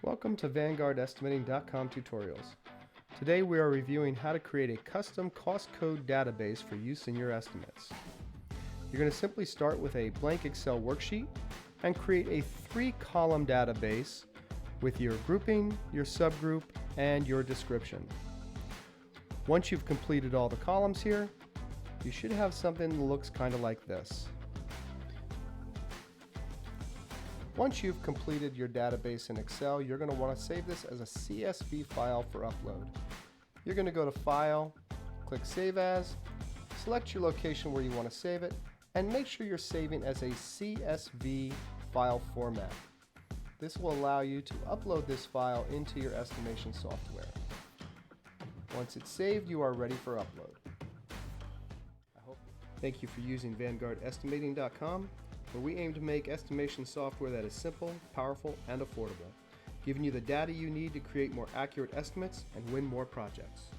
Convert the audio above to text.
Welcome to VanguardEstimating.com tutorials. Today we are reviewing how to create a custom cost code database for use in your estimates. You're going to simply start with a blank Excel worksheet and create a 3-column database with your grouping, your subgroup, and your description. Once you've completed all the columns here, you should have something that looks kind of like this. Once you've completed your database in Excel, you're going to want to save this as a CSV file for upload. You're going to go to File, click Save As, select your location where you want to save it, and make sure you're saving as a CSV file format. This will allow you to upload this file into your estimation software. Once it's saved, you are ready for upload. Thank you for using VanguardEstimating.com, where we aim to make estimation software that is simple, powerful, and affordable, giving you the data you need to create more accurate estimates and win more projects.